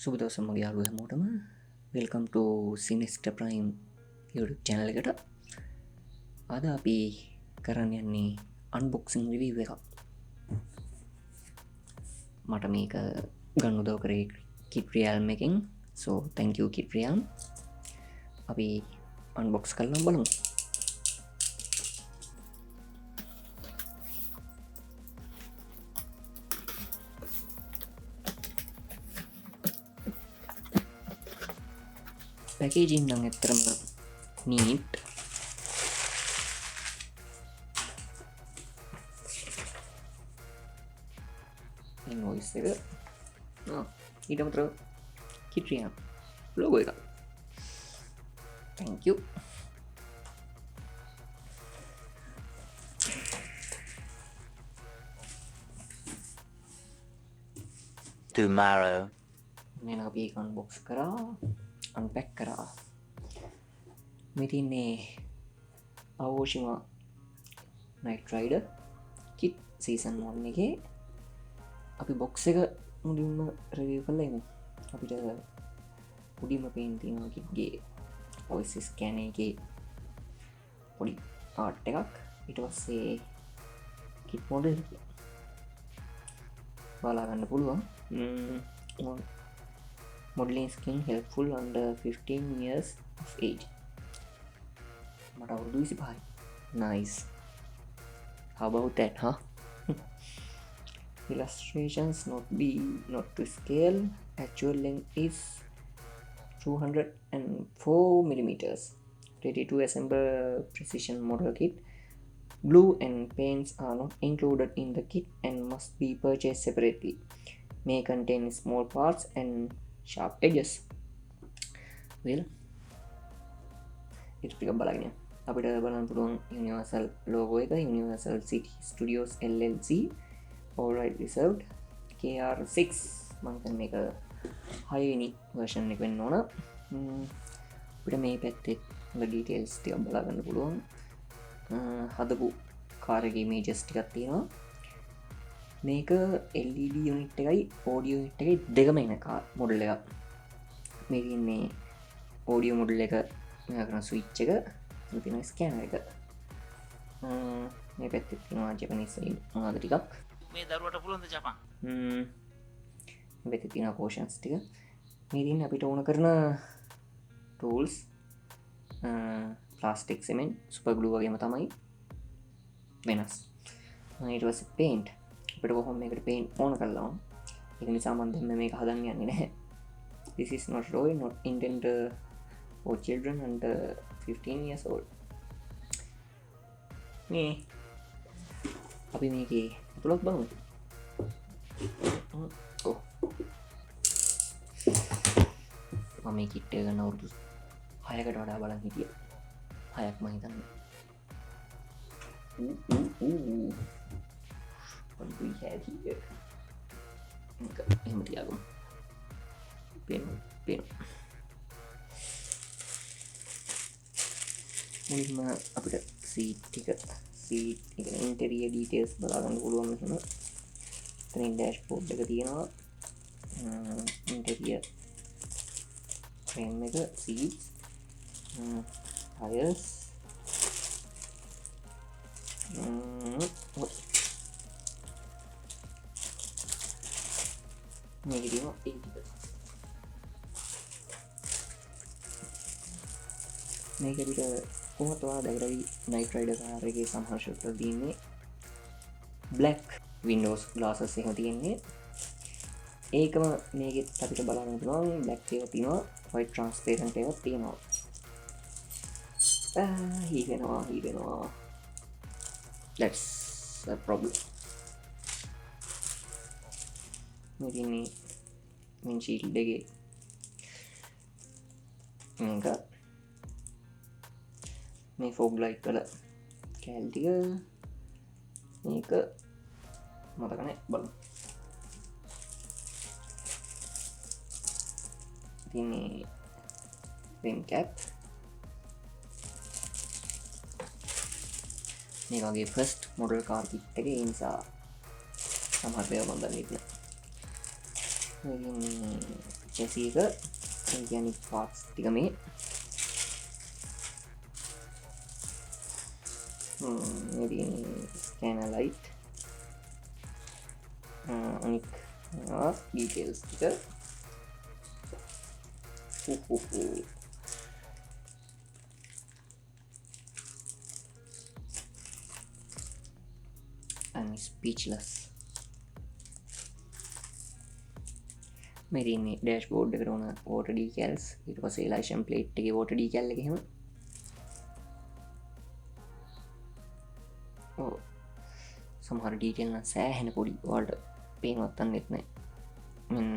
සුබ දවසක් මගේ යාළුවෝ හැමෝටම වෙල්කම් ටු සිනෙස්ට ප්‍රයිම් YouTube channel එකට. අද අපි කරන්න යන්නේ අන්බොක්සිං රිවිව් එකක්. මට මේක ගන්න උදව් කරේ කිට්‍රියල්ම් එකෙන්. so thank you කිට්‍රියල්ම්. අපි අන්බොක්ස් කරලා බලමු. පැකේජින් නම් ඇත්තරම නීට්. ඉන්වොයිස් එක ඊට අමතරව කිට්‍රියම් ලෝගෝ එක. thank you. tomorrow. මේ අපි ඒක අන්බොක්ස් කරා අන්පැක් කරා. මේ තින්නේ අවෝෂිමා නයිට් රයිඩර් කිට් සීසන් 1 එකේ. අපි බොක්ස් එක මුලින්ම රිවිව් කරලා එමු. අපිට උඩින්ම පේන්න තියෙනවා කිට්ගේ වොයිස් ස්කෑනර් එකේ පොඩි ආර්ට් එකක්. ඊට පස්සේ කිට් මොඩල් බලා ගන්න පුළුවන්. modeling skin helpful under 15 years of age. මට අවුරුදු 25යි. nice. how about that, huh? illustrations not to scale. Actual length is 204 millimeters. Ready to assemble precision model kit. Glue and paints are not included in the kit and must be purchased separately. May contain small parts and sharp edges. well itu ටිකක් බලගෙන අපිට බලන්න පුළුවන් Universal logo එක. Universal City Studios LLC all right reserved KR6. මම හිතන්නේ මේක 6 වෙනි version එක වෙන්න ඕන. අපිට මේ පැත්තේ හොඳ details ටිකක් බලා ගන්න පුළුවන්. හදපු කාර් එකේ images ටිකක් තියෙනවා. මේක LED යුනිට් එකයි ඕඩියෝ යුනිට් එකයි දෙකම එන මොඩල් එකක්. මේ තියන්නේ ඕඩියෝ මොඩල් එක මෙයා කරන ස්විච් එක. මේ තියෙන ස්කෑනර් එක. මේ පැත්තේ තියෙනවා ජපනීස් මොනවාද ටිකක්. මේ දරුවට පුළුවන්ද ජපන්? මේ පැත්තේ තියෙනවා පෝෂන්ස් ටික. මේ තියන්නේ අපිට ඕන කරන tools. Plastic cement super glue වගේම තමයි වෙනස්. ඊට පස්සේ පේන්ට්. අපිට කොහොම මේකට පේන්ට් ඕන කරලා ඒක නිසා මම දැන් මේක හදන්න යන්නේ නැහැ. this is not toy, not intended for children under 15 years old. මේ අපි මේකේ තුලක් බලමු. මම මේ කිට් එක ගන්න අවුරුදු 6කට වඩා බලන් හිටියා. 6ක් මම හිතන්නේ. what do we have here? එහෙම තියාගමු. පේන මුලින්ම අපිට සීට් එක ඉන්ටීරියර් ඩීටේල්ස් බලා ගන්න පුළුවන්. මෙහෙම එතනින් ඩෑෂ්බෝඩ් එක තියෙනවා. ඉන්ටීරියර් ෆ්‍රේම් එක, සීට්ස්, ටයර්ස්, මේක තියෙනවා ඒ ටික. මේක පිට කොහොමද ඔයාලා දැකලා නයිට් රයිඩර් කාර් එකේ සමහර ෂොට් වල තියෙන්නේ බ්ලැක් වින්ඩෝස් ග්ලාසස් එහෙම තියෙන්නේ. ඒකම මේකෙත් අපිට බලන්න පුළුවන් බ්ලැක් ඒවා තියෙනවා, වයිට් ට්‍රාන්ස්පේරන්ට් ඒවා තියෙනවා. හීවෙනවා. that's a problem. මේ තියන්නේ වින්ෂීල්ඩ් එකේ මේක. මේ ෆෝග් ලයිට් වල කෑලි ටික. මේක මතක නැහැ බලමු. තියන්නේ රිම් කැප්. මේ වගේ ෆස්ට් මොඩල් කාර් කිට් එකේ ඒ නිසා සමහර ඒවා මම දන්නේ නැහැ. කැසීක ගැනි පාට්ස් ටික මේ ස්කෑන ලයිට් අනික් ඩීටේල්ස් ටික I'm speechless. මෙරි ඩෑශ් බෝඩ් එකට ඕන ෝට ඩීකල්ස් ඉට පසේ ලයිෂන් පලේට් එක ෝට ඩීකල්ල එකහෙම සමහර ඩීටෙල්න සෑහෙන පොඩි වාල්ට පේනවත්තන්න නෙත්නෑ මෙන්න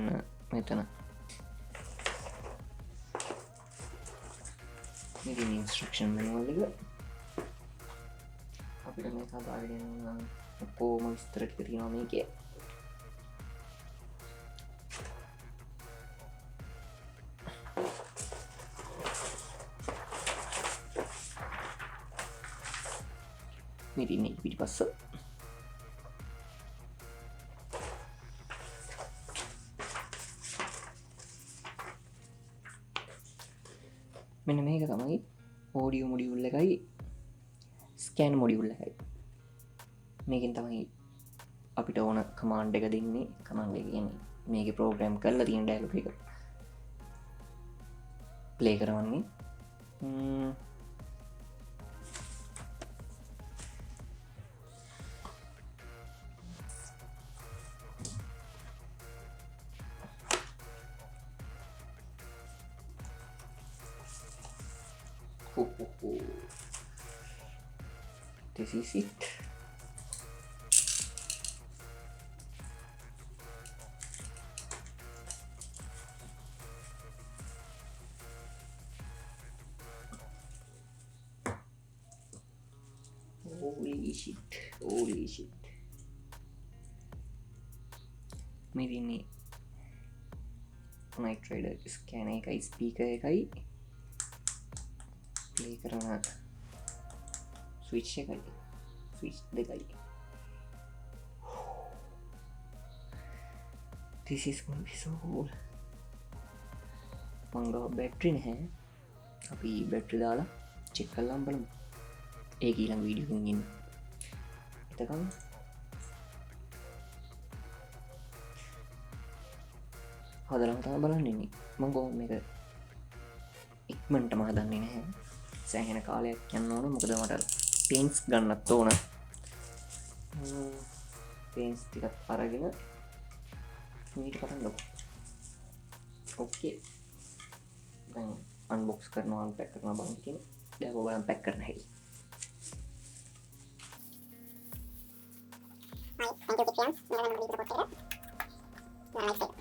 මෙතන ඉන්ස්ට්‍රක්ෂන් මනුවල්ල අපිට මේ සබාගෙන ඔක්කෝම විස්තරට කරනවා මේක මෙරි පිටි පස්ස මෙන්න මේක තමයි ඕඩියෝ මොඩියුල්ල එකයි ස්කෑන් මොඩියුල්ල එකයි මේකින් තමයි අපිට ඕන කමාන්්ඩ එක දෙන්නේ කමන්ඩ කියන මේක ප්‍රෝග්‍රම් කරලා තියෙන ඩෑලොක එක ප්ලේ කරවන්නේ this is it. Holy shit මෙරින්නේ නයිට් රයිඩර් ස්කෑන එකයි ස්පීකර් එකයි ප්ලේ කරන ස්විච් එකයි ස්විච් දෙකයි this is gonna be so cool මංගව බැට්‍රි නැහැ අපි බැට්‍රි දාලා චෙක් කරලා බලමු ඒක ඊළඟ වීඩියෝ එකකින් ඉන්න එතකම් හදලම තමයි බලන්න ඉන්නේ මම කොහොම මේක ඉක්මනටම හදන්නේ නැහැ සෑහෙන කාලයක් යන්න ඕන මොකද මට පේන්ට්ස් ගන්නත් ඕන පේන්ට්ස් ටිකක් අරගෙන මීට පටන් ගමු ඕකේ දැන් අන්බොක්ස් කරනවා අන්පැක් කරනවා බලන්න කියන දැන් ඔයාලම පැක් කරන්න හැටි Thank you, friends.